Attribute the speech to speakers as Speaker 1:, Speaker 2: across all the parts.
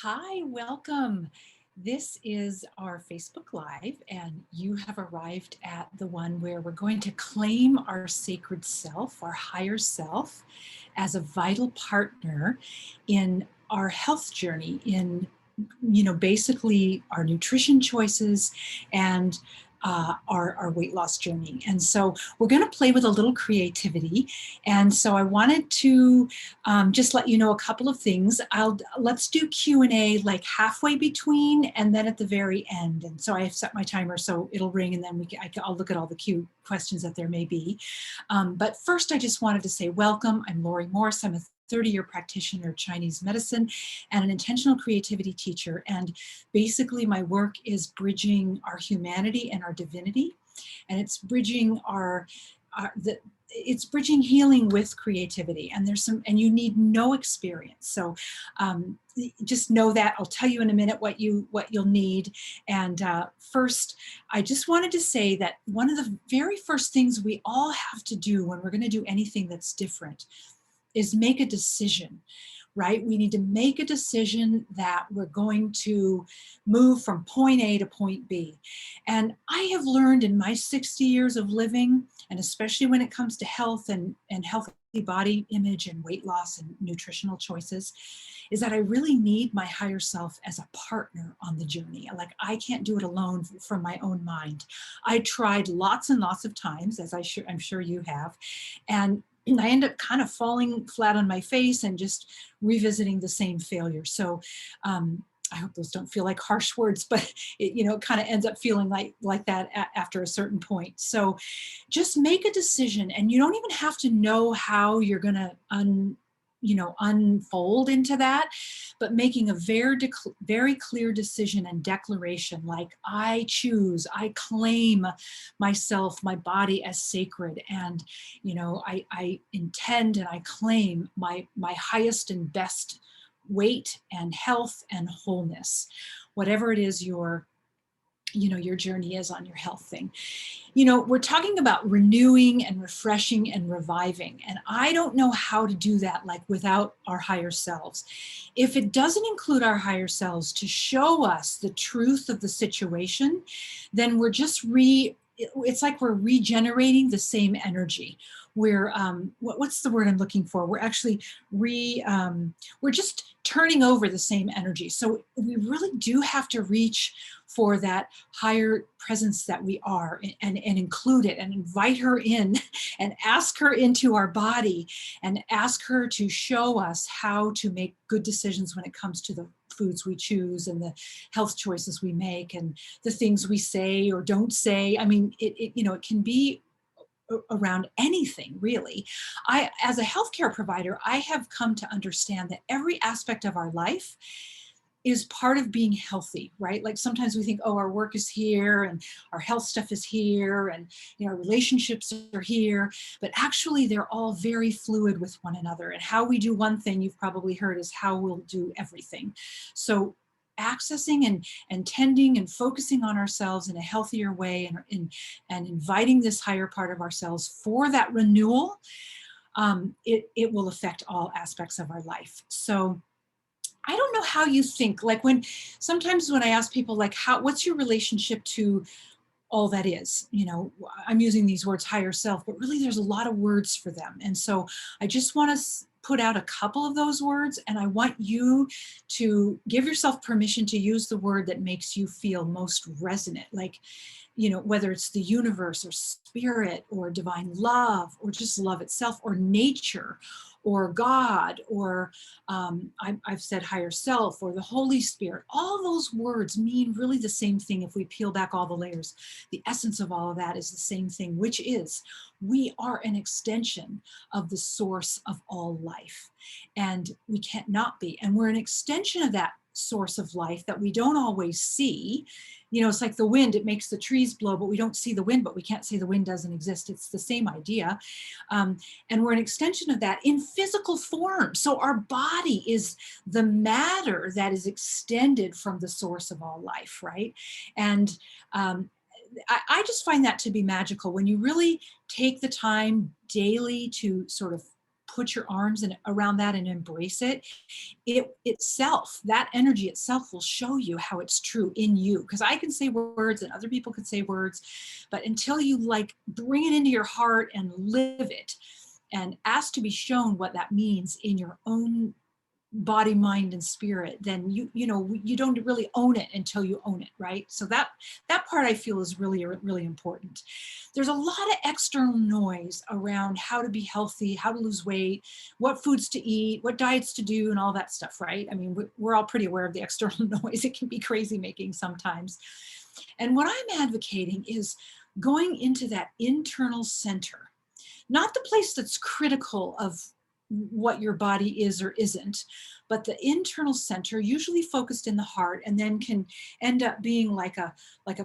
Speaker 1: Hi, welcome. This is our Facebook Live, and you have arrived at the one where we're going to claim our sacred self, our higher self, as a vital partner in our health journey, in basically our nutrition choices and our weight loss journey. And so we're going to play with a little creativity. And so I wanted to just let you know a couple of things. Let's do Q&A like halfway between and then at the very end. And so I have set my timer so it'll ring, and then I'll look at all the Q questions that there may be. But first, I just wanted to say welcome. I'm Lori Morse. I'm a 30-year practitioner of Chinese medicine and an intentional creativity teacher. And basically my work is bridging our humanity and our divinity. And it's bridging it's bridging healing with creativity. And you need no experience. So just know that. I'll tell you in a minute what you'll need. And first, I just wanted to say that one of the very first things we all have to do when we're going to do anything that's different is make a decision, right? We need to make a decision that we're going to move from point A to point B. And I have learned in my 60 years of living, and especially when it comes to health and healthy body image and weight loss and nutritional choices, is that I really need my higher self as a partner on the journey. Like, I can't do it alone from my own mind. I tried lots and lots of times, as I'm sure you have, and I end up kind of falling flat on my face and just revisiting the same failure. So I hope those don't feel like harsh words, but it kind of ends up feeling like that after a certain point. So just make a decision, and you don't even have to know how you're going to unfold into that, but making a very clear decision and declaration, like, I choose, I claim myself, my body as sacred, and I intend and I claim my highest and best weight and health and wholeness, whatever it is your journey is on your health thing. We're talking about renewing and refreshing and reviving. And I don't know how to do that like without our higher selves. If it doesn't include our higher selves to show us the truth of the situation, then we're just it's like we're regenerating the same energy. We're what's the word I'm looking for? We're actually we're just turning over the same energy. So we really do have to reach for that higher presence that we are, and include it and invite her in and ask her into our body and ask her to show us how to make good decisions when it comes to the foods we choose and the health choices we make and the things we say or don't say. I mean, it can be around anything, really. As a healthcare provider, I have come to understand that every aspect of our life is part of being healthy, right? Like, sometimes we think, oh, our work is here and our health stuff is here and our relationships are here, but actually they're all very fluid with one another. And how we do one thing, you've probably heard, is how we'll do everything. So accessing and tending and focusing on ourselves in a healthier way, and inviting this higher part of ourselves for that renewal, it will affect all aspects of our life. So I don't know how you think, like, sometimes when I ask people, like, what's your relationship to all that is, I'm using these words, higher self, but really there's a lot of words for them. And so I just want to put out a couple of those words, and I want you to give yourself permission to use the word that makes you feel most resonant, like, whether it's the universe or spirit or divine love or just love itself or nature or God, or I've said higher self or the Holy Spirit. All those words mean really the same thing if we peel back all the layers. The essence of all of that is the same thing, which is we are an extension of the source of all life. And we can't not be. And we're an extension of that source of life that we don't always see. It's like the wind, it makes the trees blow, but we don't see the wind, but we can't say the wind doesn't exist. It's the same idea. And we're an extension of that in physical form. So our body is the matter that is extended from the source of all life, right? And I just find that to be magical when you really take the time daily to sort of put your arms around that and embrace it, it itself, that energy itself will show you how it's true in you. Because I can say words and other people can say words, but until you like bring it into your heart and live it and ask to be shown what that means in your own body, mind, and spirit, then you know you don't really own it until you own it, right? So that part I feel is really, really important. There's a lot of external noise around how to be healthy, how to lose weight, what foods to eat, what diets to do, and all that stuff, right? I mean, we're all pretty aware of the external noise. It can be crazy making sometimes. And what I'm advocating is going into that internal center, not the place that's critical of what your body is or isn't, but the internal center, usually focused in the heart, and then can end up being like a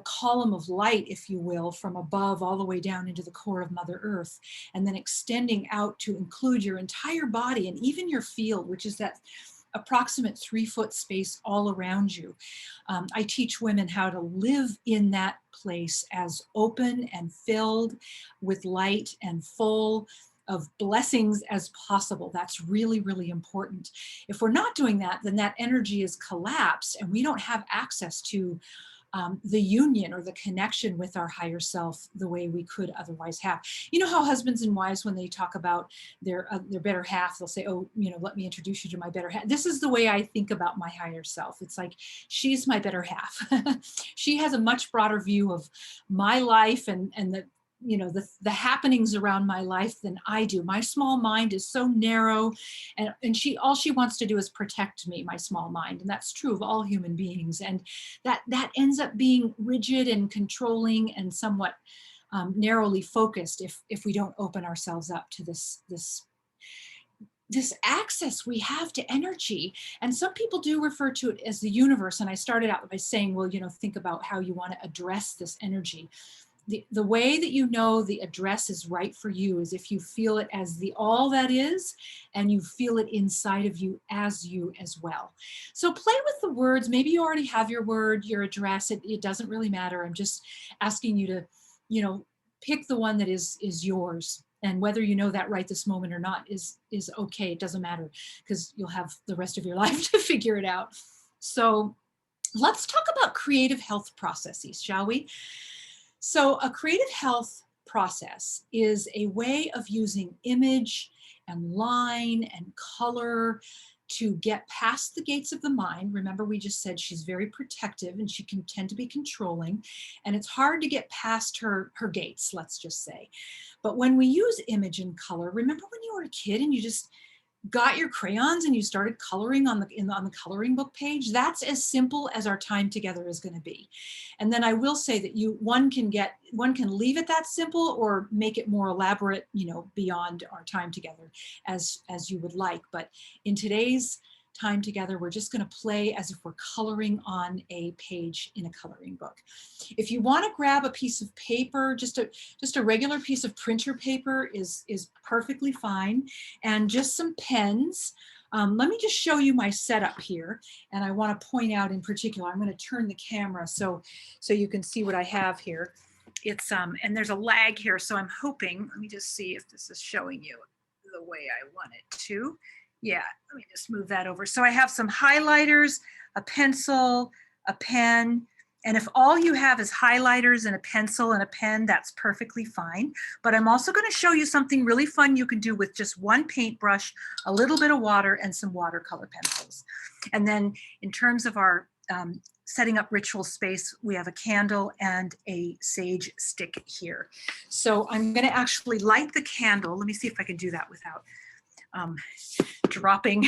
Speaker 1: column of light, if you will, from above all the way down into the core of Mother Earth, and then extending out to include your entire body and even your field, which is that approximate 3-foot space all around you. I teach women how to live in that place as open and filled with light and full of blessings as possible. That's really, really important. If we're not doing that, then that energy is collapsed and we don't have access to the union or the connection with our higher self the way we could otherwise have. You know how husbands and wives, when they talk about their better half, they'll say, oh, you know, let me introduce you to my better half. This is the way I think about my higher self. It's like, she's my better half. She has a much broader view of my life and the, you know, the happenings around my life than I do. My small mind is so narrow, and all she wants to do is protect me, my small mind. And that's true of all human beings. And that ends up being rigid and controlling and somewhat narrowly focused if we don't open ourselves up to this access we have to energy. And some people do refer to it as the universe. And I started out by saying, well, you know, think about how you want to address this energy. The way that you know the address is right for you is if you feel it as the all that is, and you feel it inside of you as well. So play with the words. Maybe you already have your word, your address. It doesn't really matter. I'm just asking you to, you know, pick the one that is yours. And whether you know that right this moment or not is okay. It doesn't matter, because you'll have the rest of your life to figure it out. So let's talk about creative health processes, shall we? So a creative health process is a way of using image and line and color to get past the gates of the mind. Remember, we just said she's very protective and she can tend to be controlling, and it's hard to get past her gates, let's just say. But when we use image and color, remember when you were a kid and you just got your crayons and you started coloring on the coloring book page? That's as simple as our time together is going to be. And then I will say that one can leave it that simple or make it more elaborate, you know, beyond our time together as you would like. But in today's time together, we're just going to play as if we're coloring on a page in a coloring book. If you want to grab a piece of paper, just a regular piece of printer paper is perfectly fine, and just some pens. Let me just show you my setup here, and I want to point out in particular, I'm going to turn the camera so you can see what I have here. It's and there's a lag here, so I'm hoping, let me just see if this is showing you the way I want it to. Yeah, let me just move that over. So I have some highlighters, a pencil, a pen, and if all you have is highlighters and a pencil and a pen, that's perfectly fine. But I'm also going to show you something really fun you can do with just one paintbrush, a little bit of water, and some watercolor pencils. And then in terms of our setting up ritual space, we have a candle and a sage stick here. So I'm going to actually light the candle. Let me see if I can do that without dropping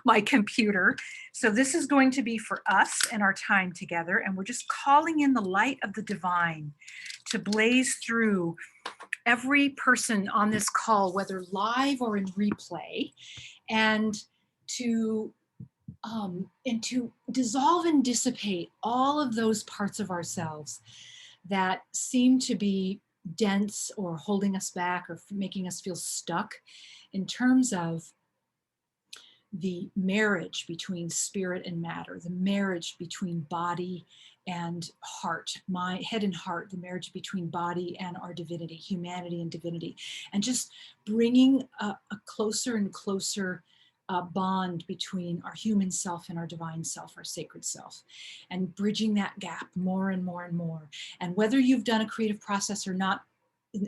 Speaker 1: my computer. So this is going to be for us and our time together, and we're just calling in the light of the divine to blaze through every person on this call, whether live or in replay, and to dissolve and dissipate all of those parts of ourselves that seem to be dense or holding us back or making us feel stuck, in terms of the marriage between spirit and matter, the marriage between body and heart, my head and heart, the marriage between body and our divinity, humanity and divinity, and just bringing a closer and closer bond between our human self and our divine self, our sacred self, and bridging that gap more and more and more. And whether you've done a creative process or not,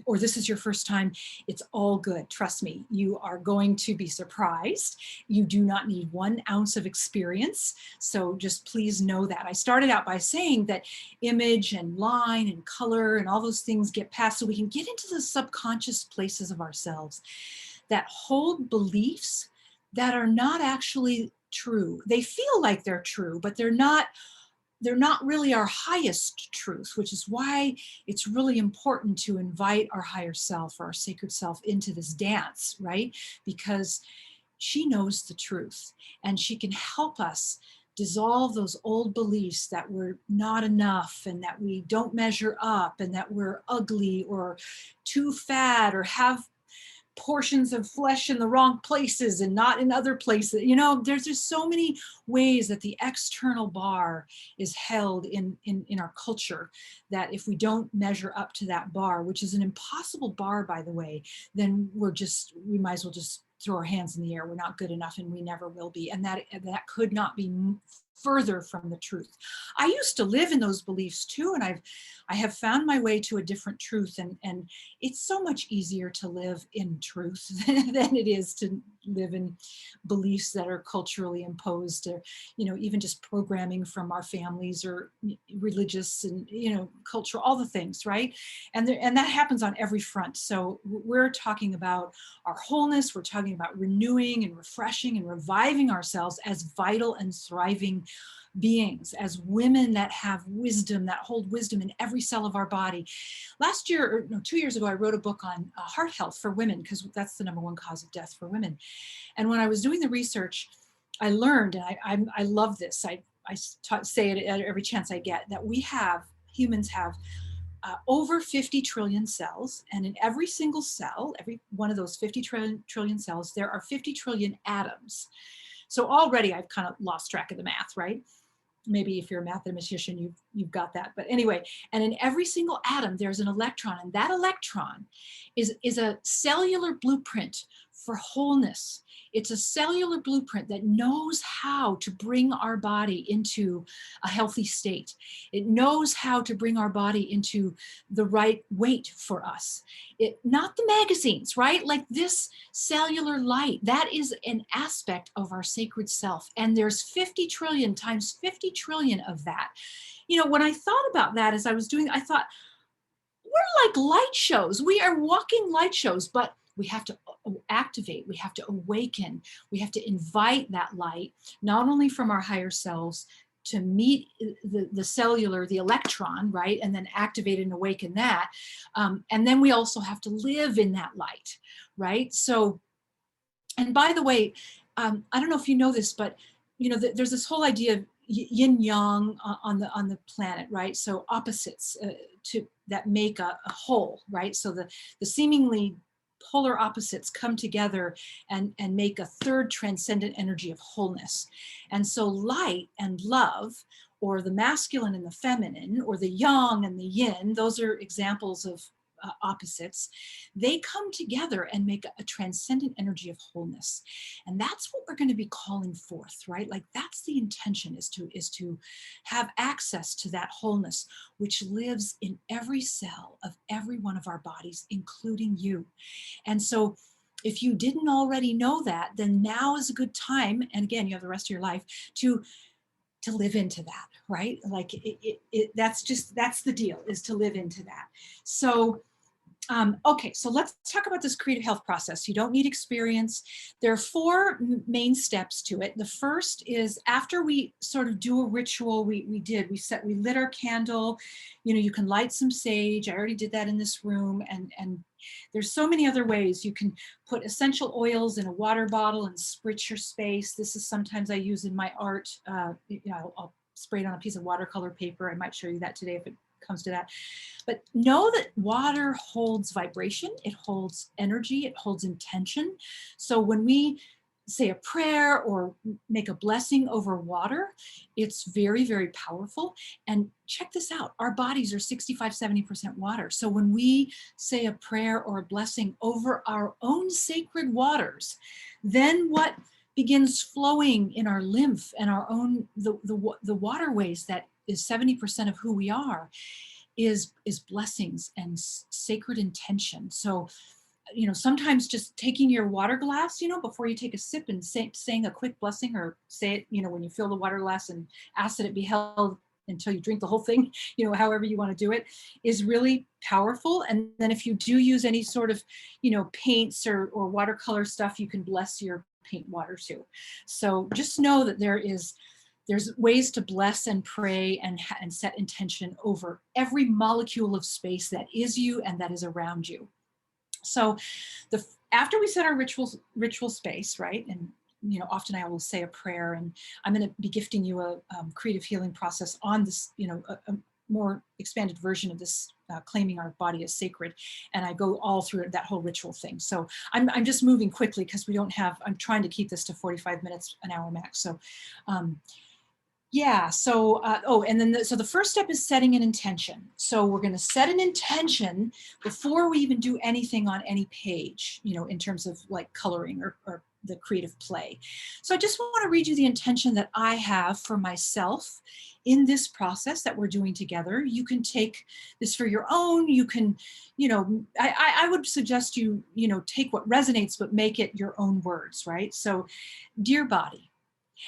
Speaker 1: or this is your first time, it's all good. Trust me, you are going to be surprised. You do not need 1 ounce of experience. So just please know that. I started out by saying that image and line and color and all those things get past so we can get into the subconscious places of ourselves that hold beliefs that are not actually true. They feel like they're true, but they're not really our highest truth, which is why it's really important to invite our higher self or our sacred self into this dance, right? Because she knows the truth and she can help us dissolve those old beliefs that we're not enough and that we don't measure up and that we're ugly or too fat or have portions of flesh in the wrong places and not in other places. You know, there's just so many ways that the external bar is held in our culture, that if we don't measure up to that bar, which is an impossible bar, by the way, then we might as well just throw our hands in the air. We're not good enough and we never will be. And that could not be further from the truth. I used to live in those beliefs too, and I have found my way to a different truth, and it's so much easier to live in truth than it is to live in beliefs that are culturally imposed, or even just programming from our families or religious and cultural, all the things, right? And that happens on every front. So we're talking about our wholeness. We're talking about renewing and refreshing and reviving ourselves as vital and thriving beings, as women that have wisdom, that hold wisdom in every cell of our body. Last year, or no, 2 years ago, I wrote a book on heart health for women, because that's the #1 cause of death for women. And when I was doing the research, I learned, and I love this, I say it at every chance I get, that humans have over 50 trillion cells, and in every single cell, every one of those 50 trillion cells, there are 50 trillion atoms. So already I've kind of lost track of the math, right? Maybe if you're a mathematician, you've got that. But anyway, and in every single atom, there's an electron, and that electron is a cellular blueprint for wholeness. It's a cellular blueprint that knows how to bring our body into a healthy state. It knows how to bring our body into the right weight for us. Not the magazines, right? Like this cellular light, that is an aspect of our sacred self. And there's 50 trillion times 50 trillion of that. When I thought about that as I was doing, I thought, we're like light shows. We are walking light shows, but we have to activate, we have to awaken, we have to invite that light, not only from our higher selves to meet the cellular, the electron, right? And then activate and awaken that. And then we also have to live in that light, right? So, and by the way, I don't know if you know this, but there's this whole idea of yin yang on the planet, right? So opposites that make a whole, right? So the seemingly polar opposites come together and make a third transcendent energy of wholeness. And so light and love, or the masculine and the feminine, or the yang and the yin, those are examples of opposites. They come together and make a transcendent energy of wholeness. And that's what we're going to be calling forth, right? Like that's the intention, is to have access to that wholeness, which lives in every cell of every one of our bodies, including you. And so if you didn't already know that, then now is a good time, and again, you have the rest of your life, to live into that, right? Like that's the deal, is to live into that. So okay, so let's talk about this creative health process. You don't need experience. There are 4 main steps to it. The first is, after we sort of do a ritual, we lit our candle. You can light some sage. I already did that in this room, and there's so many other ways. You can put essential oils in a water bottle and spritz your space. This is sometimes I use in my art. I'll spray it on a piece of watercolor paper. I might show you that today if it comes to that. But know that water holds vibration, it holds energy, it holds intention. So when we say a prayer or make a blessing over water, it's very, very powerful. And check this out, our bodies are 65-70% water. So when we say a prayer or a blessing over our own sacred waters, then what begins flowing in our lymph and our own, the waterways that is 70% of who we are, is blessings and sacred intention. So sometimes just taking your water glass, before you take a sip and saying a quick blessing, or say it, when you fill the water glass, and ask that it be held until you drink the whole thing, however you want to do it, is really powerful. And then if you do use any sort of, paints or watercolor stuff, you can bless your paint water too. So just know that there's ways to bless and pray and set intention over every molecule of space that is you and that is around you. So after we set our ritual space, right? And often I will say a prayer, and I'm going to be gifting you a creative healing process on this, a more expanded version of this, claiming our body as sacred. And I go all through that whole ritual thing. So I'm just moving quickly because I'm trying to keep this to 45 minutes, an hour max. So yeah, so, and then so the first step is setting an intention. So we're going to set an intention before we even do anything on any page, in terms of like coloring or the creative play. So I just want to read you the intention that I have for myself in this process that we're doing together. You can take this for your own. You can, I would suggest you, take what resonates, but make it your own words, right? So, dear body.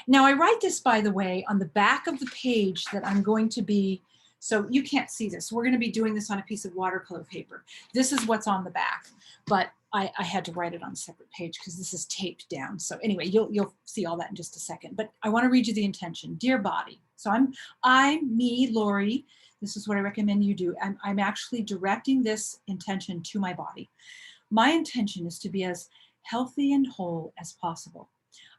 Speaker 1: Now I write this, by the way, on the back of the page that I'm going to be, so you can't see this. We're going to be doing this on a piece of watercolor paper. This is what's on the back, but I had to write it on a separate page because this is taped down. So anyway, you'll see all that in just a second, but I want to read you the intention. Dear body. So I'm me, Lori. This is what I recommend you do. I'm actually directing this intention to my body. My intention is to be as healthy and whole as possible.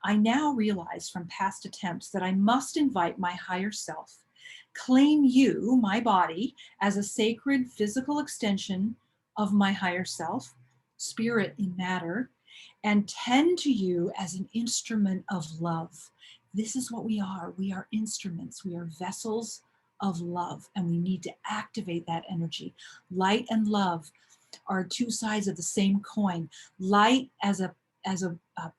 Speaker 1: I now realize from past attempts that I must invite my higher self, claim you, my body, as a sacred physical extension of my higher self, spirit in matter, and tend to you as an instrument of love. This is what we are. We are instruments. We are vessels of love, and we need to activate that energy. Light and love are two sides of the same coin. Light as a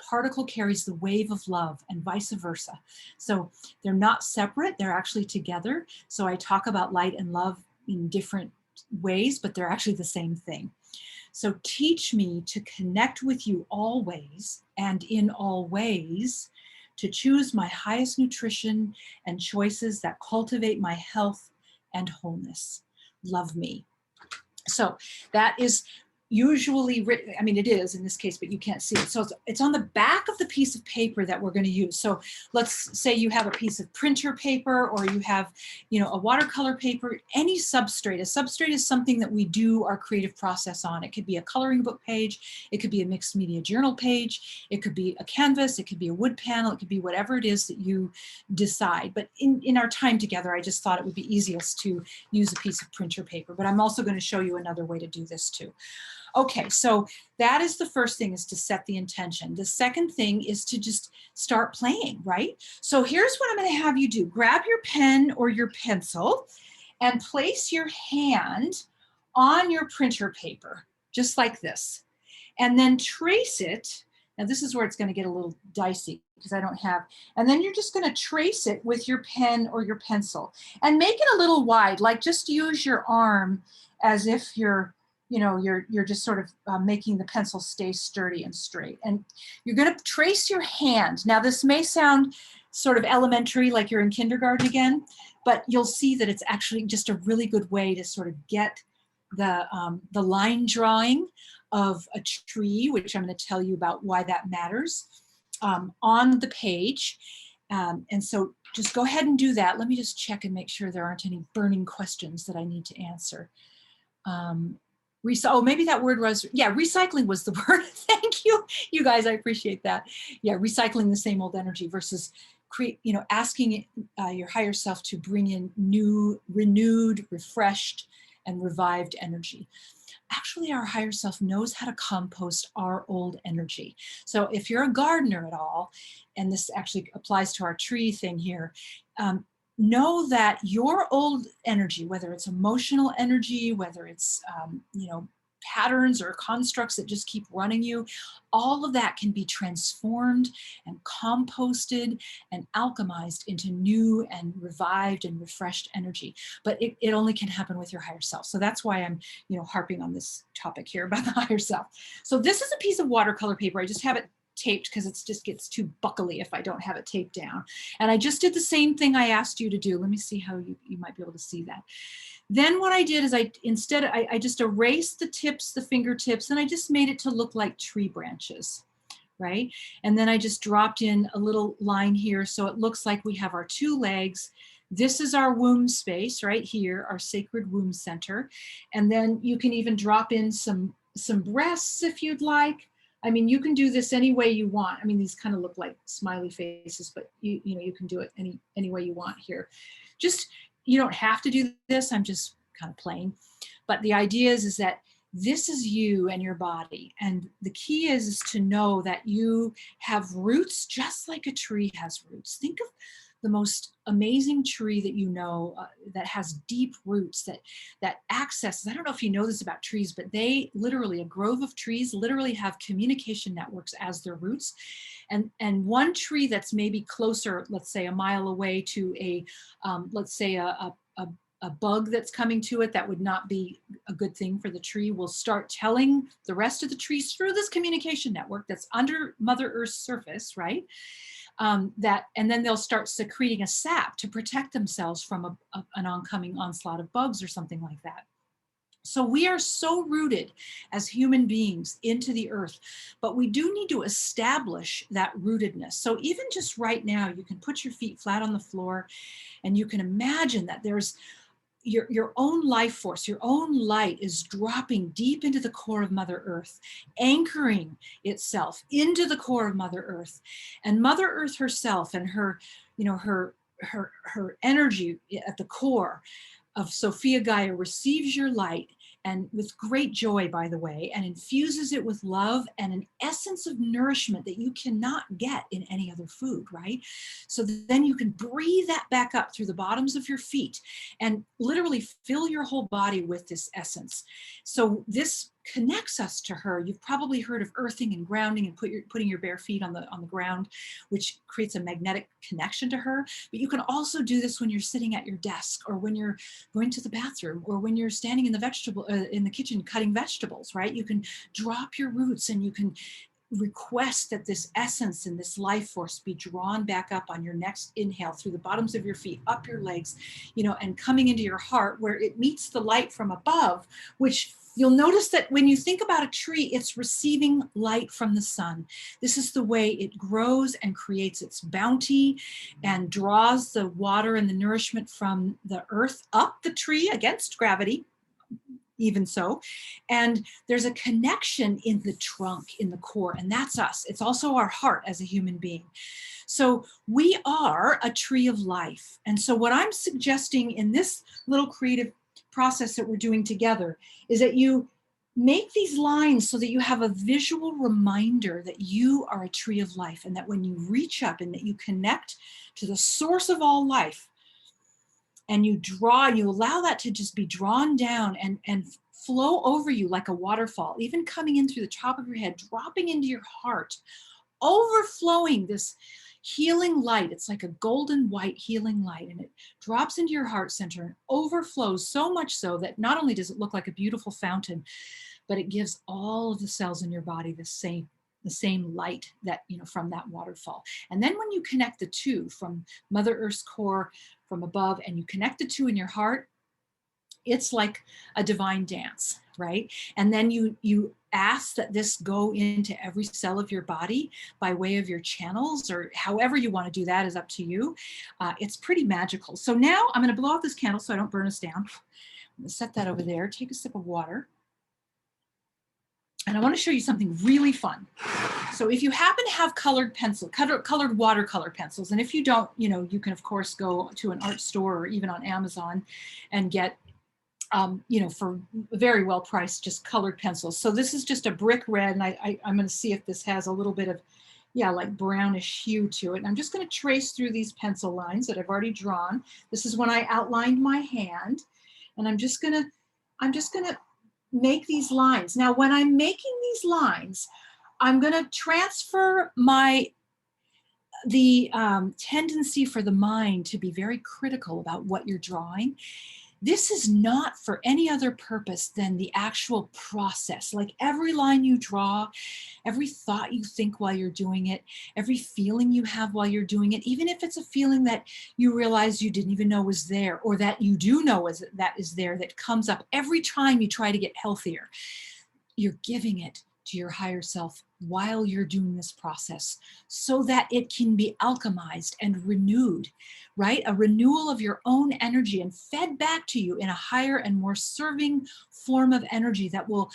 Speaker 1: particle carries the wave of love, and vice versa. So they're not separate, they're actually together. So I talk about light and love in different ways, but they're actually the same thing. So teach me to connect with you always and in all ways, to choose my highest nutrition and choices that cultivate my health and wholeness. Love me. So that is usually written, I mean, it is in this case, but you can't see it. So it's on the back of the piece of paper that we're going to use. So let's say you have a piece of printer paper, or you have, a watercolor paper, any substrate. A substrate is something that we do our creative process on. It could be a coloring book page. It could be a mixed media journal page. It could be a canvas. It could be a wood panel. It could be whatever it is that you decide. But in our time together, I just thought it would be easiest to use a piece of printer paper. But I'm also going to show you another way to do this too. Okay, so that is the first thing, is to set the intention. The second thing is to just start playing, right? So here's what I'm going to have you do. Grab your pen or your pencil and place your hand on your printer paper, just like this. And then trace it. Now this is where it's going to get a little dicey because I don't have, and then you're just going to trace it with your pen or your pencil and make it a little wide, like just use your arm as if you're just sort of making the pencil stay sturdy and straight. And you're going to trace your hand. Now, this may sound sort of elementary, like you're in kindergarten again, but you'll see that it's actually just a really good way to sort of get the line drawing of a tree, which I'm going to tell you about why that matters, on the page. And so just go ahead and do that. Let me just check and make sure there aren't any burning questions that I need to answer. Maybe that word was, yeah, recycling was the word. Thank you. You guys, I appreciate that. Yeah, recycling the same old energy versus asking your higher self to bring in new, renewed, refreshed, and revived energy. actually our higher self knows how to compost our old energy. So if you're a gardener at all, and this actually applies to our tree thing here, um, know that your old energy, whether it's emotional energy, whether it's, patterns or constructs that just keep running you, all of that can be transformed and composted and alchemized into new and revived and refreshed energy. But it only can happen with your higher self. So that's why I'm, harping on this topic here about the higher self. So this is a piece of watercolor paper. I just have it taped because it just gets too buckly if I don't have it taped down. And I just did the same thing I asked you to do. Let me see how you might be able to see that. Then what I did is I just erased the tips, the fingertips, and I just made it to look like tree branches, right? And then I just dropped in a little line here so it looks like we have our two legs. This is our womb space right here, our sacred womb center. And then you can even drop in some breasts if you'd like. I mean, you can do this any way you want. I mean, these kind of look like smiley faces, but you can do it any way you want here. Just, you don't have to do this. I'm just kind of playing. But the idea is that this is you and your body. And the key is to know that you have roots just like a tree has roots. Think of the most amazing tree that you know that has deep roots that accesses. I don't know if you know this about trees, but they literally, a grove of trees literally have communication networks as their roots. And one tree that's maybe closer, let's say a mile away to a, let's say a bug that's coming to it that would not be a good thing for the tree will start telling the rest of the trees through this communication network that's under Mother Earth's surface, right? And then they'll start secreting a sap to protect themselves from an oncoming onslaught of bugs or something like that. So we are so rooted as human beings into the earth, but we do need to establish that rootedness. So even just right now, you can put your feet flat on the floor and you can imagine that there's your own life force, your own light is dropping deep into the core of Mother Earth, anchoring itself into the core of Mother Earth. And Mother Earth herself and her energy at the core of Sophia Gaia receives your light, and with great joy, by the way, and infuses it with love and an essence of nourishment that you cannot get in any other food, right? So then you can breathe that back up through the bottoms of your feet and literally fill your whole body with this essence. So this connects us to her. You've probably heard of earthing and grounding and putting your bare feet on the ground, which creates a magnetic connection to her. But you can also do this when you're sitting at your desk, or when you're going to the bathroom, or when you're standing in the kitchen cutting vegetables, right? You can drop your roots and you can request that this essence and this life force be drawn back up on your next inhale through the bottoms of your feet, up your legs, and coming into your heart where it meets the light from above, which you'll notice that when you think about a tree, it's receiving light from the sun. This is the way it grows and creates its bounty and draws the water and the nourishment from the earth up the tree against gravity, even so. And there's a connection in the trunk, in the core, and that's us. It's also our heart as a human being. So we are a tree of life. And so what I'm suggesting in this little creative process that we're doing together is that you make these lines so that you have a visual reminder that you are a tree of life, and that when you reach up and that you connect to the source of all life, and you allow that to just be drawn down and flow over you like a waterfall, even coming in through the top of your head, dropping into your heart, overflowing this healing light. It's like a golden white healing light, and it drops into your heart center and overflows so much so that not only does it look like a beautiful fountain, but it gives all of the cells in your body the same light that, from that waterfall. And then when you connect the two from Mother Earth's core from above, and you connect the two in your heart, it's like a divine dance, right? And then you ask that this go into every cell of your body by way of your channels, or however you want to do that is up to you. It's pretty magical. So now I'm going to blow out this candle so I don't burn us down. I'm going to set that over there, take a sip of water. And I want to show you something really fun. So if you happen to have colored watercolor pencils, and if you don't, you can of course go to an art store or even on Amazon and get you know, for very well priced, just colored pencils. So this is just a brick red, and I'm going to see if this has a little bit of, yeah, like brownish hue to it. And I'm just going to trace through these pencil lines that I've already drawn. This is when I outlined my hand, and I'm just going to make these lines. Now, when I'm making these lines, I'm going to transfer the tendency for the mind to be very critical about what you're drawing. This is not for any other purpose than the actual process. Like every line you draw, every thought you think while you're doing it, every feeling you have while you're doing it, even if it's a feeling that you realize you didn't even know was there, or that you do know that is there, that comes up every time you try to get healthier, you're giving it to your higher self while you're doing this process so that it can be alchemized and renewed, right? A renewal of your own energy and fed back to you in a higher and more serving form of energy that will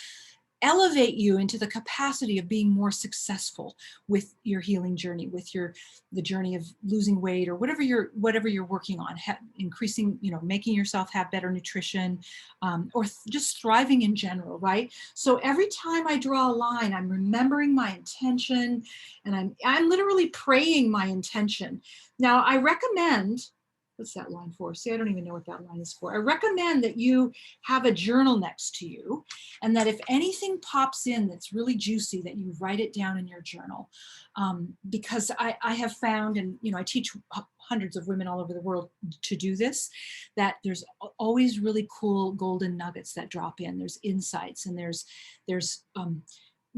Speaker 1: elevate you into the capacity of being more successful with your healing journey, with the journey of losing weight, or whatever you're working on, increasing, you know, making yourself have better nutrition, or just thriving in general, right? So every time I draw a line, I'm remembering my intention, and I'm literally praying my intention. Now, I recommend, what's that line for? See, I don't even know what that line is for. I recommend that you have a journal next to you, and that if anything pops in that's really juicy, that you write it down in your journal. Because I have found, and you know, I teach hundreds of women all over the world to do this, that there's always really cool golden nuggets that drop in. There's insights, and there's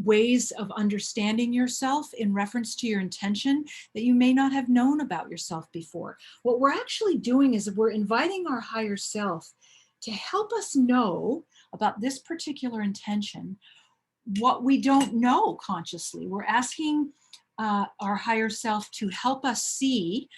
Speaker 1: ways of understanding yourself in reference to your intention that you may not have known about yourself before. What we're actually doing is we're inviting our higher self to help us know about this particular intention, what we don't know consciously. We're asking our higher self to help us see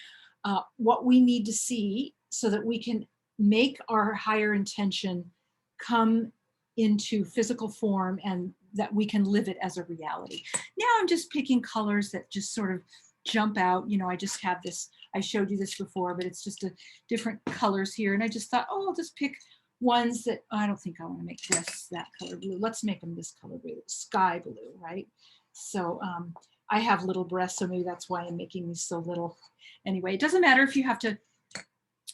Speaker 1: what we need to see so that we can make our higher intention come into physical form, and that we can live it as a reality. Now I'm just picking colors that just sort of jump out. You know, I just have this, I showed you this before, but it's just a different colors here. And I just thought, oh, I'll just pick ones that, I don't think I want to make breasts that color blue. Let's make them this color blue, sky blue, right? So I have little breasts, so maybe that's why I'm making these so little. Anyway, it doesn't matter if you have to,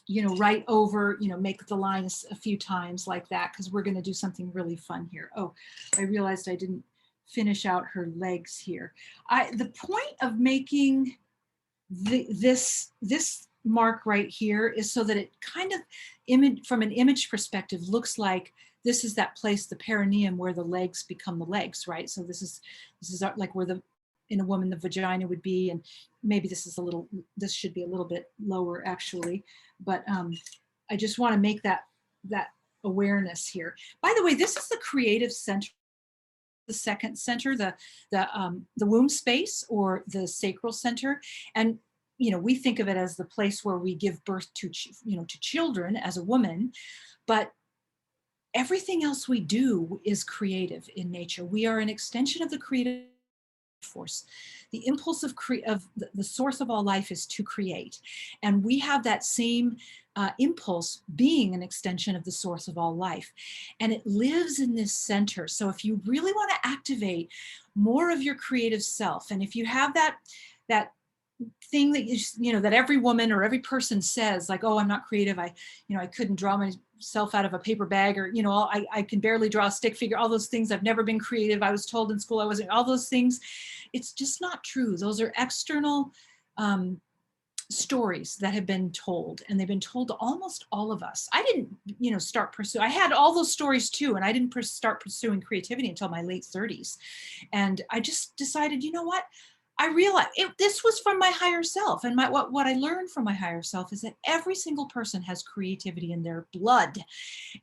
Speaker 1: you know, write over, you know, make the lines a few times like that, because we're going to do something really fun here. Oh, I realized I didn't finish out her legs here. The point of making this mark right here is so that it kind of from an image perspective looks like this is that place, the perineum, where the legs become the legs, right? So this is like where in a woman the vagina would be, and maybe this should be a little bit lower actually, but I just want to make that awareness here. By the way, this is the creative center, the second center, the womb space, or the sacral center. And you know, we think of it as the place where we give birth to, you know, to children as a woman, but everything else we do is creative in nature. We are an extension of the creative force. The impulse of the source of all life is to create, and we have that same impulse, being an extension of the source of all life, and it lives in this center. So if you really want to activate more of your creative self, and if you have that thing that you know that every woman or every person says, like, oh, I'm not creative, I couldn't draw myself out of a paper bag, or, you know, I can barely draw a stick figure, all those things, I've never been creative, I was told in school I wasn't, all those things. It's just not true. Those are external stories that have been told, and they've been told to almost all of us. I didn't, you know, I had all those stories too, and I didn't start pursuing creativity until my late 30s. And I just decided, you know what, I realized this was from my higher self. And what I learned from my higher self is that every single person has creativity in their blood.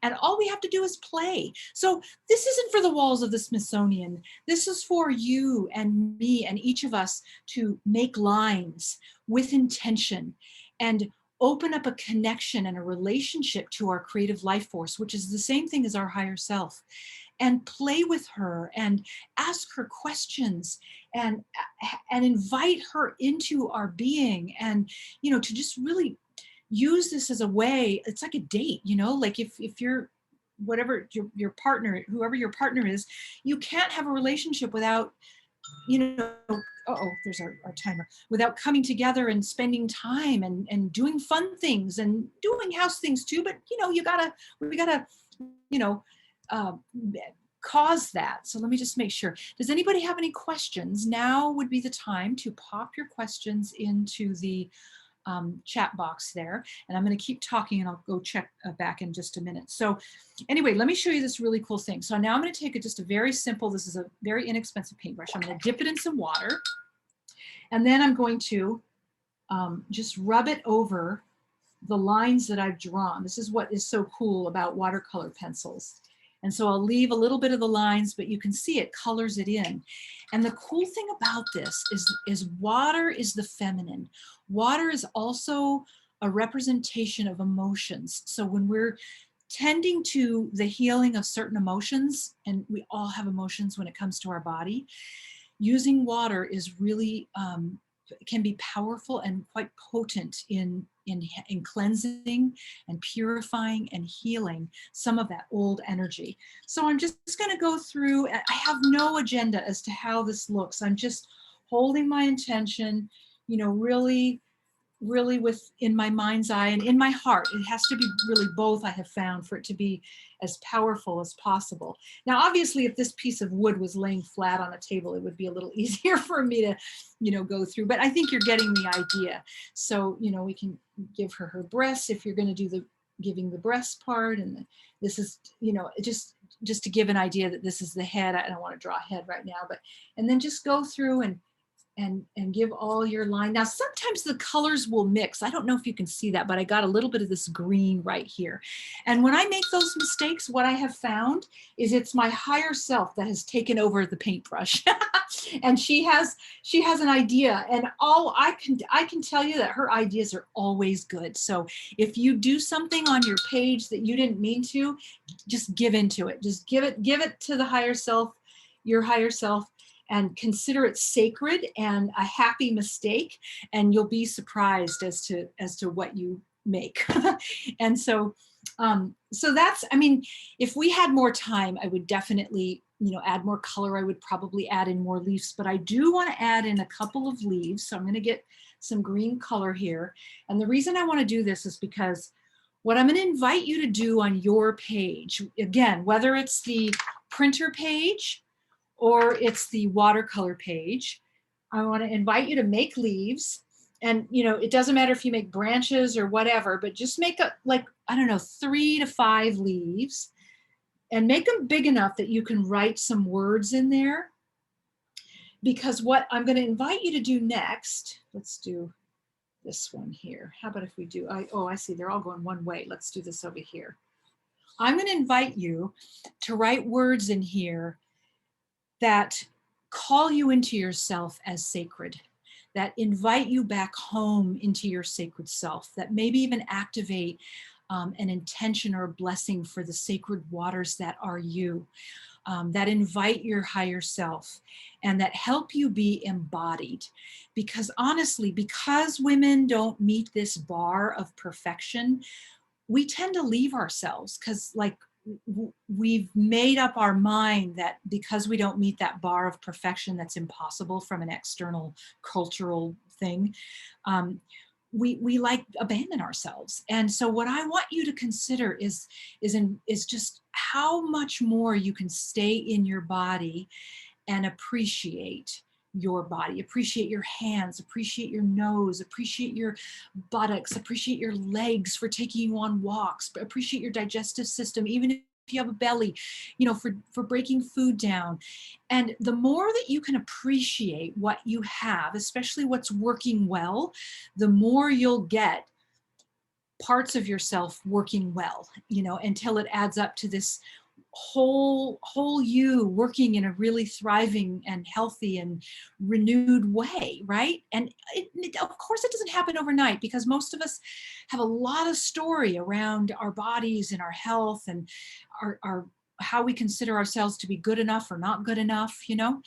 Speaker 1: And all we have to do is play. So this isn't for the walls of the Smithsonian. This is for you and me and each of us to make lines with intention and open up a connection and a relationship to our creative life force, which is the same thing as our higher self, and play with her and ask her questions and invite her into our being, and, you know, to just really use this as a way. It's like a date, you know, like if you're whatever your partner, whoever your partner is, you can't have a relationship without, you know, oh, there's our timer, without coming together and spending time and doing fun things and doing house things too. But, you know, we gotta, you know, uh, cause that. So let me just make sure. Does anybody have any questions? Now would be the time to pop your questions into the chat box there. And I'm going to keep talking and I'll go check back in just a minute. So anyway, let me show you this really cool thing. So now I'm going to take just a very simple, this is a very inexpensive paintbrush. I'm going to dip it in some water. And then I'm going to just rub it over the lines that I've drawn. This is what is so cool about watercolor pencils. And so I'll leave a little bit of the lines, but you can see it colors it in. And the cool thing about this is water is the feminine. Water is also a representation of emotions. So when we're tending to the healing of certain emotions, and we all have emotions when it comes to our body, using water is really, can be powerful and quite potent in cleansing and purifying and healing some of that old energy. So I'm just going to go through. I have no agenda as to how this looks. I'm just holding my intention, you know, really in my mind's eye and in my heart. It has to be really both, I have found, for it to be as powerful as possible. Now, obviously, if this piece of wood was laying flat on a table, it would be a little easier for me to, you know, go through. But I think you're getting the idea. So, you know, we can give her breasts if you're going to do the giving the breast part. And this is, you know, just to give an idea that this is the head. I don't want to draw a head right now, but, and then just go through and give all your line. Now, sometimes the colors will mix. I don't know if you can see that, but I got a little bit of this green right here. And when I make those mistakes, what I have found is it's my higher self that has taken over the paintbrush. And she has an idea, and all I can tell you that her ideas are always good. So if you do something on your page that you didn't mean to, just give into it. Just give it to the higher self, your higher self, and consider it sacred and a happy mistake, and you'll be surprised as to what you make. And so that's, I mean, if we had more time, I would definitely, you know, add more color. I would probably add in more leaves, but I do want to add in a couple of leaves. So I'm going to get some green color here. And the reason I want to do this is because what I'm going to invite you to do on your page, again, whether it's the printer page or it's the watercolor page, I want to invite you to make leaves. And, you know, it doesn't matter if you make branches or whatever, but just make like, I don't know, 3 to 5 leaves, and make them big enough that you can write some words in there. Because what I'm going to invite you to do next, let's do this one here. How about if we do, I see they're all going one way. Let's do this over here. I'm going to invite you to write words in here that call you into yourself as sacred, that invite you back home into your sacred self, that maybe even activate an intention or a blessing for the sacred waters that are you, that invite your higher self, and that help you be embodied. Because honestly, because women don't meet this bar of perfection, we tend to leave ourselves, because like we've made up our mind that because we don't meet that bar of perfection that's impossible from an external cultural thing, we like abandon ourselves. And so what I want you to consider is just how much more you can stay in your body and appreciate your body, appreciate your hands, appreciate your nose, appreciate your buttocks, appreciate your legs for taking you on walks, appreciate your digestive system, even if you have a belly, you know, for breaking food down. And the more that you can appreciate what you have, especially what's working well, the more you'll get parts of yourself working well, you know, until it adds up to this whole you working in a really thriving and healthy and renewed way, right? And of course it doesn't happen overnight, because most of us have a lot of story around our bodies and our health and our how we consider ourselves to be good enough or not good enough, you know.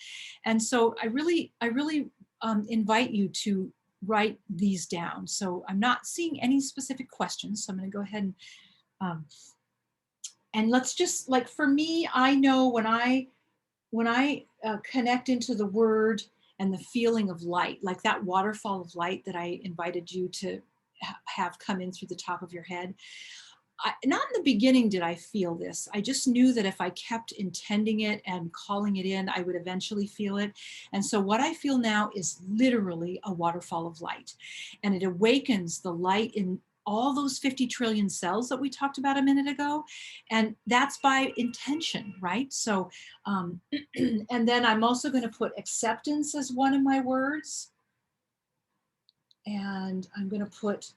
Speaker 1: And so I really invite you to write these down. So I'm not seeing any specific questions, so I'm going to go ahead and And let's just, like, for me, I know when I connect into the word and the feeling of light, like that waterfall of light that I invited you to have come in through the top of your head. Not in the beginning did I feel this. I just knew that if I kept intending it and calling it in, I would eventually feel it. And so what I feel now is literally a waterfall of light. And it awakens the light in all those 50 trillion cells that we talked about a minute ago. And that's by intention, right? So, and then I'm also going to put acceptance as one of my words. And I'm going to put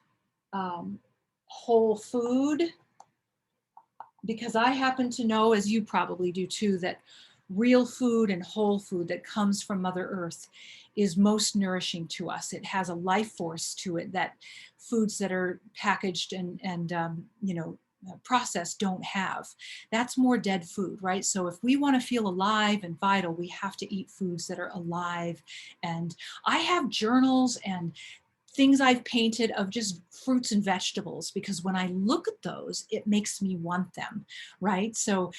Speaker 1: whole food, because I happen to know, as you probably do too, that real food and whole food that comes from Mother Earth is most nourishing to us. It has a life force to it that foods that are packaged and processed don't have. That's more dead food, right? So if we want to feel alive and vital, we have to eat foods that are alive. And I have journals and things I've painted of just fruits and vegetables, because when I look at those, it makes me want them, right? So,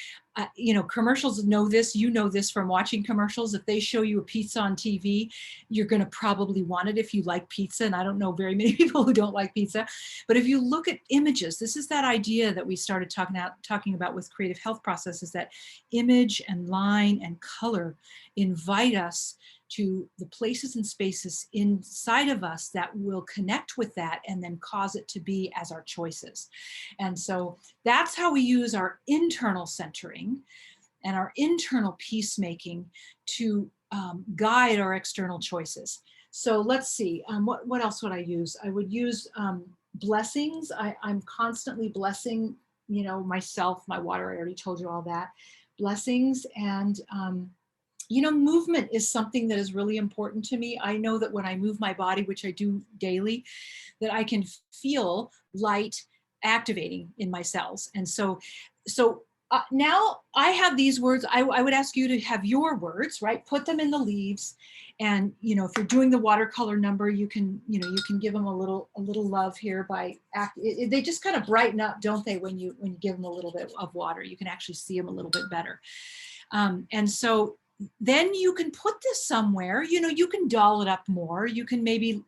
Speaker 1: commercials know this, you know this from watching commercials. If they show you a pizza on TV, you're going to probably want it if you like pizza. And I don't know very many people who don't like pizza. But if you look at images, this is that idea that we started talking about with creative health processes, that image and line and color invite us to the places and spaces inside of us that will connect with that and then cause it to be as our choices. And so that's how we use our internal centering and our internal peacemaking to guide our external choices. So let's see, what else would I use? I would use blessings. I'm constantly blessing, myself, my water. I already told you all that. Blessings and movement is something that is really important to me. I know that when I move my body, which I do daily, that I can feel light activating in my cells. And so now I have these words. I would ask you to have your words, right? Put them in the leaves. And, if you're doing the watercolor number, you can give them a little love here by they just kind of brighten up, don't they? When you give them a little bit of water, you can actually see them a little bit better. And so then you can put this somewhere, you can doll it up more. You can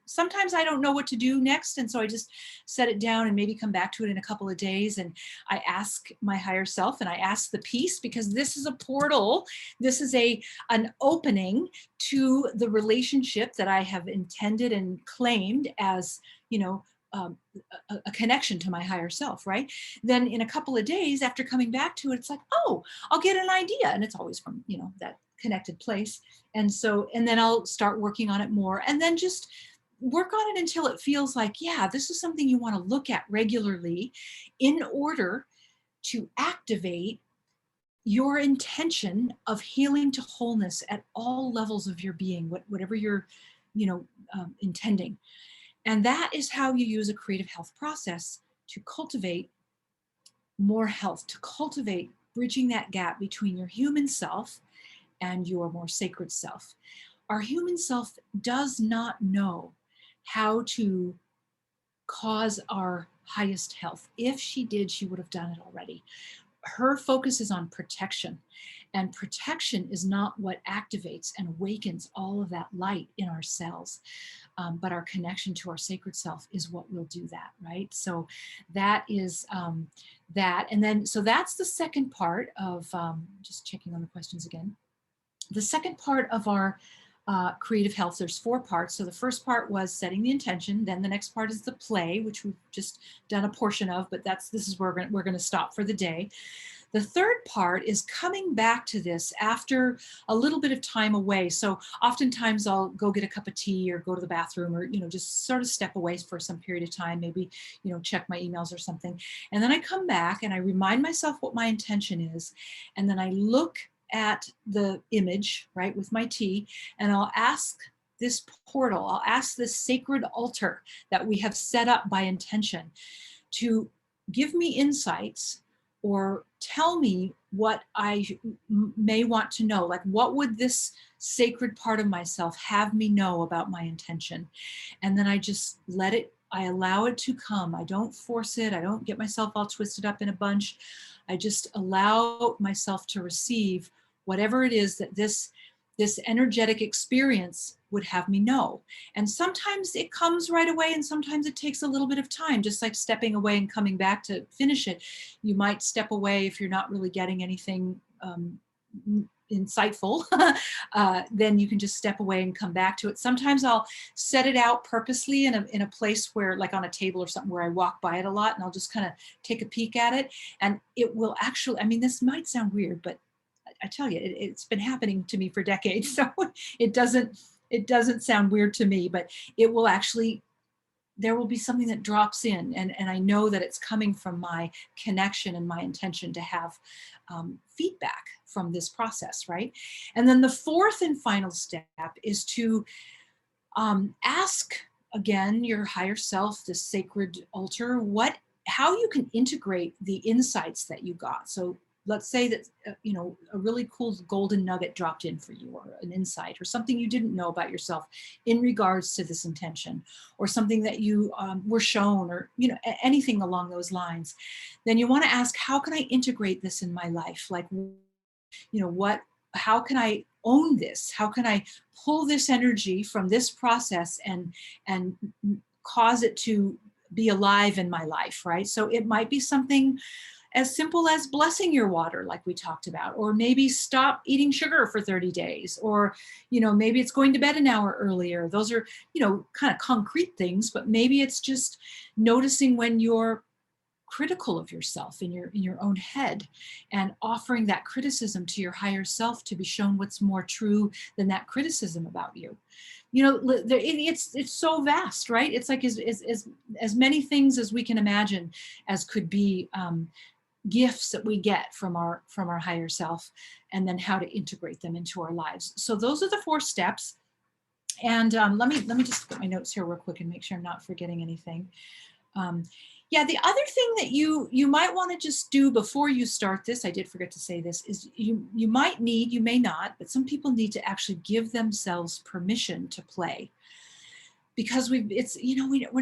Speaker 1: sometimes I don't know what to do next. And so I just set it down and maybe come back to it in a couple of days. And I ask my higher self and I ask the peace, because this is a portal. This is an opening to the relationship that I have intended and claimed as, a connection to my higher self, right? Then in a couple of days after coming back to it, it's like, oh, I'll get an idea. And it's always from, that connected place. And then I'll start working on it more, and then just work on it until it feels like, yeah, this is something you want to look at regularly in order to activate your intention of healing to wholeness at all levels of your being, whatever you're, intending. And that is how you use a creative health process to cultivate more health, to cultivate bridging that gap between your human self and your more sacred self. Our human self does not know how to cause our highest health. If she did, she would have done it already. Her focus is on protection, and protection is not what activates and awakens all of that light in our cells. But our connection to our sacred self is what will do that, right? So that is that. And then, so that's the second part of, just checking on the questions again. The second part of our creative health, there's 4 parts. So the first part was setting the intention. Then the next part is the play, which we've just done a portion of, but this is where we're going to stop for the day. The third part is coming back to this after a little bit of time away. So oftentimes I'll go get a cup of tea or go to the bathroom, or, just sort of step away for some period of time, maybe, check my emails or something. And then I come back and I remind myself what my intention is. And then I look at the image, right, with my tea, and I'll ask this portal, I'll ask this sacred altar that we have set up by intention to give me insights or tell me what I may want to know. Like, what would this sacred part of myself have me know about my intention? And then I just let it I allow it to come. I don't force it. I don't get myself all twisted up in a bunch. I just allow myself to receive whatever it is that this energetic experience would have me know. And sometimes it comes right away, and sometimes it takes a little bit of time, just like stepping away and coming back to finish it. You might step away if you're not really getting anything insightful. Then you can just step away and come back to it. Sometimes I'll set it out purposely in a place where, like on a table or something, where I walk by it a lot, and I'll just kind of take a peek at it. And it will actually, I mean, this might sound weird, but I tell you, it's been happening to me for decades. So it doesn't sound weird to me, but it will actually, there will be something that drops in, and I know that it's coming from my connection and my intention to have feedback from this process, right? And then the fourth and final step is to ask again your higher self, this sacred altar, how you can integrate the insights that you got. So let's say that a really cool golden nugget dropped in for you, or an insight, or something you didn't know about yourself in regards to this intention, or something that you were shown, or anything along those lines. Then you want to ask, how can I integrate this in my life? Like, how can I own this? How can I pull this energy from this process and cause it to be alive in my life, right? So it might be something as simple as blessing your water, like we talked about, or maybe stop eating sugar for 30 days, or, maybe it's going to bed an hour earlier. Those are, kind of concrete things, but maybe it's just noticing when you're critical of yourself in your own head, and offering that criticism to your higher self to be shown what's more true than that criticism about you. It's so vast, right? It's like as many things as we can imagine as could be gifts that we get from our higher self, and then how to integrate them into our lives. So those are the 4 steps. And let me just put my notes here real quick and make sure I'm not forgetting anything. Yeah, the other thing that you might want to just do before you start this, I did forget to say this, is you may not, but some people need to actually give themselves permission to play. Because we're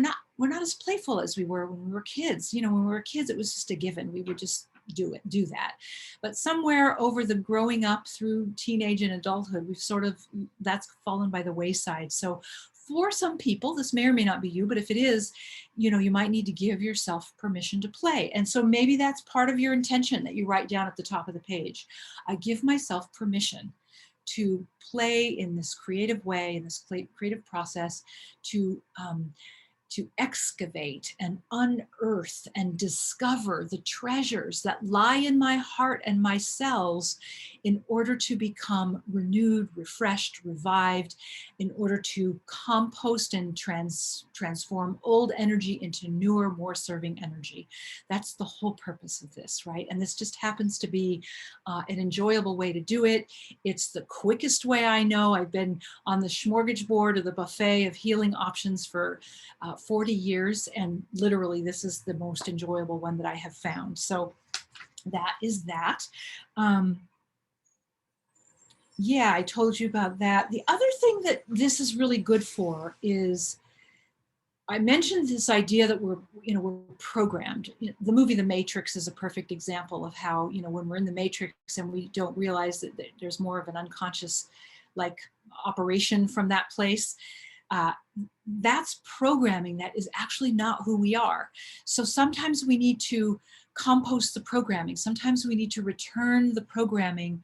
Speaker 1: not as playful as we were when we were kids. When we were kids, it was just a given. We would just do that. But somewhere over the growing up through teenage and adulthood, that's fallen by the wayside. So for some people, this may or may not be you, but if it is, you might need to give yourself permission to play. And so maybe that's part of your intention that you write down at the top of the page. I give myself permission to play in this creative way, in this creative process, to excavate and unearth and discover the treasures that lie in my heart and my cells, in order to become renewed, refreshed, revived, in order to compost and transform old energy into newer, more serving energy. That's the whole purpose of this, right? And this just happens to be an enjoyable way to do it. It's the quickest way I know. I've been on the smorgasbord or the buffet of healing options for 40 years, and literally this is the most enjoyable one that I have found. So that is that. Yeah, I told you about that. The other thing that this is really good for is, I mentioned this idea that we're programmed. The movie The Matrix is a perfect example of how, when we're in the Matrix and we don't realize that there's more of an unconscious operation from that place. That's programming that is actually not who we are. So sometimes we need to compost the programming. Sometimes we need to return the programming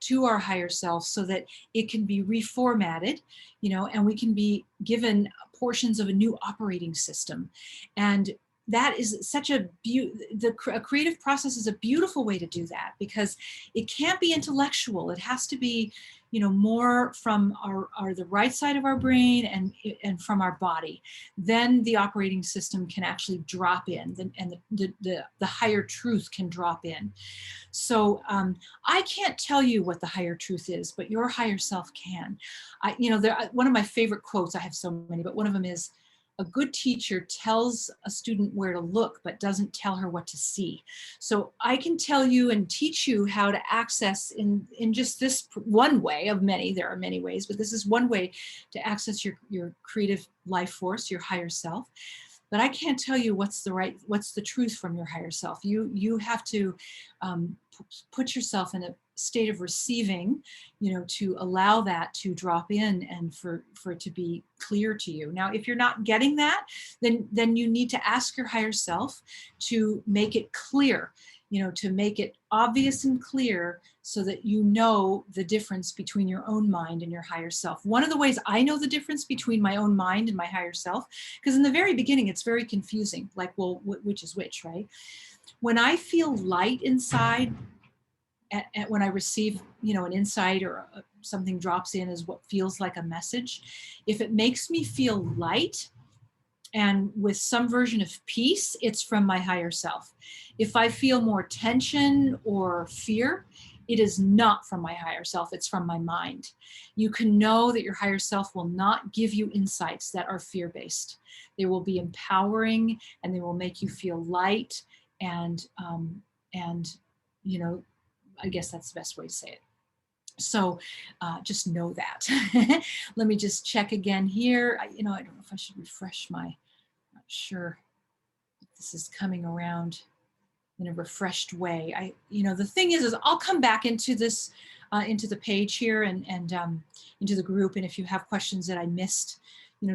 Speaker 1: to our higher self so that it can be reformatted, and we can be given portions of a new operating system. And that is such a creative process is a beautiful way to do that, because it can't be intellectual. It has to be, more from the right side of our brain and from our body. Then the operating system can actually drop in, and the higher truth can drop in. So I can't tell you what the higher truth is, but your higher self can. One of my favorite quotes, I have so many, but one of them is, a good teacher tells a student where to look, but doesn't tell her what to see. So I can tell you and teach you how to access in just this one way of many. There are many ways, but this is one way to access your creative life force, your higher self. but I can't tell you what's the truth from your higher self. You have to put yourself in a state of receiving, to allow that to drop in and for it to be clear to you. Now, if you're not getting that, then you need to ask your higher self to make it clear, to make it obvious and clear so that you know the difference between your own mind and your higher self. One of the ways I know the difference between my own mind and my higher self, because in the very beginning, it's very confusing, like, well, which is which, right? When I feel light inside, when I receive, an insight or something drops in as what feels like a message, if it makes me feel light, and with some version of peace, it's from my higher self. If I feel more tension or fear, it is not from my higher self, it's from my mind. You can know that your higher self will not give you insights that are fear-based. They will be empowering, and they will make you feel light, and I guess that's the best way to say it. So just know that. Let me just check again here. I don't know if I should refresh my, not sure if this is coming around in a refreshed way. The thing is I'll come back into this, into the page here and into the group. And if you have questions that I missed,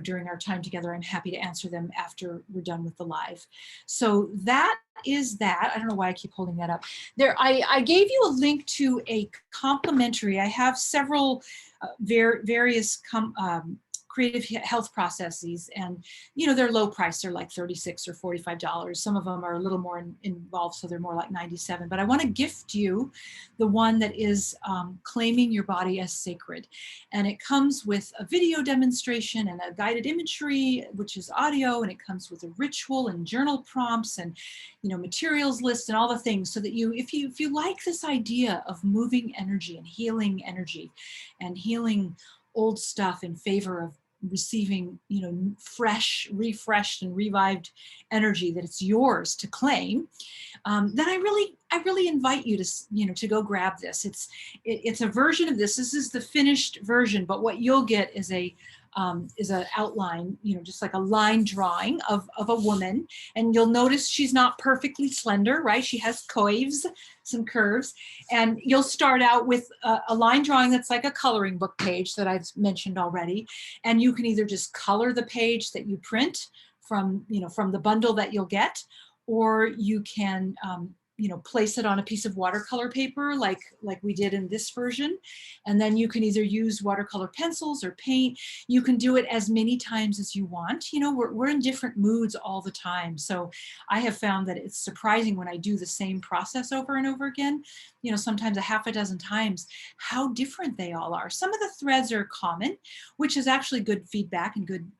Speaker 1: during our time together, I'm happy to answer them after we're done with the live. So that is that. I don't know why I keep holding that up. There, I gave you a link to a complimentary. I have several various creative health processes, and they're low price. They're like $36 or $45. Some of them are a little more involved, so they're more like $97. But I want to gift you the one that is claiming your body as sacred, and it comes with a video demonstration and a guided imagery, which is audio, and it comes with a ritual and journal prompts and materials list and all the things, so that if you like this idea of moving energy and healing old stuff in favor of receiving fresh, refreshed, and revived energy that it's yours to claim, then I really invite you to go grab this. It's a version of this. This is the finished version, but what you'll get is an outline, just like a line drawing of a woman. And you'll notice she's not perfectly slender, right? She has some curves. And you'll start out with a line drawing that's like a coloring book page that I've mentioned already. And you can either just color the page that you print from the bundle that you'll get, or you can place it on a piece of watercolor paper like we did in this version. And then you can either use watercolor pencils or paint. You can do it as many times as you want. We're in different moods all the time. So I have found that it's surprising when I do the same process over and over again, sometimes a half a dozen times, how different they all are. Some of the threads are common, which is actually good feedback and good,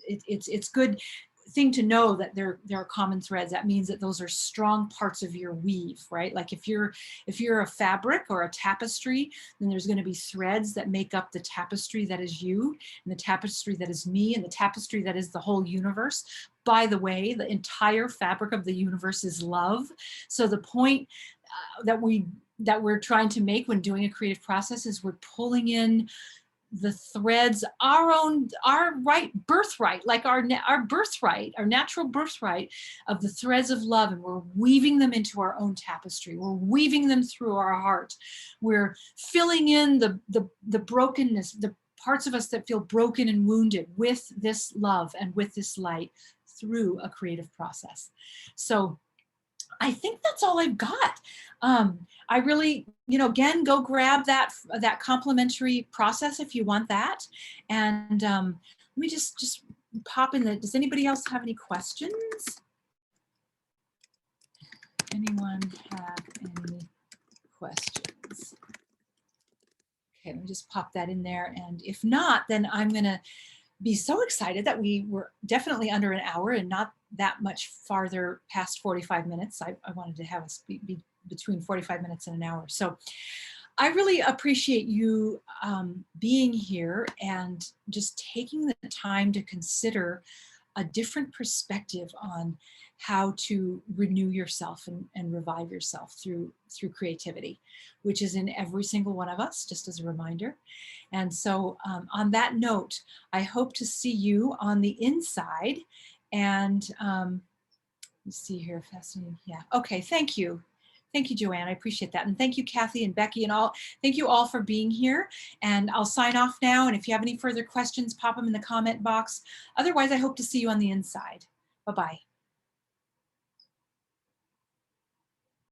Speaker 1: it's good thing to know that there are common threads. That means that those are strong parts of your weave, right? Like if you're a fabric or a tapestry, then there's going to be threads that make up the tapestry that is you, and the tapestry that is me, and the tapestry that is the whole universe. By the way, the entire fabric of the universe is love. So the point that we're trying to make when doing a creative process is we're pulling in the threads, our birthright, like our birthright, our natural birthright of the threads of love, and we're weaving them into our own tapestry. We're weaving them through our heart. We're filling in the brokenness, the parts of us that feel broken and wounded, with this love and with this light through a creative process. So I think that's all I've got. I really, again, go grab that complimentary process if you want that. And let me just pop in does anybody else have any questions? Anyone have any questions? Okay, let me just pop that in there. And if not, then I'm going to be so excited that we were definitely under an hour and not that much farther past 45 minutes. I wanted to have us be between 45 minutes and an hour. So I really appreciate you being here and just taking the time to consider a different perspective on how to renew yourself and revive yourself through creativity, which is in every single one of us, just as a reminder. And so, on that note, I hope to see you on the inside. And let's see here, fascinating. Yeah. Okay. Thank you. Thank you, Joanne. I appreciate that. And thank you, Kathy and Becky and all. Thank you all for being here. And I'll sign off now. And if you have any further questions, pop them in the comment box. Otherwise, I hope to see you on the inside. Bye-bye.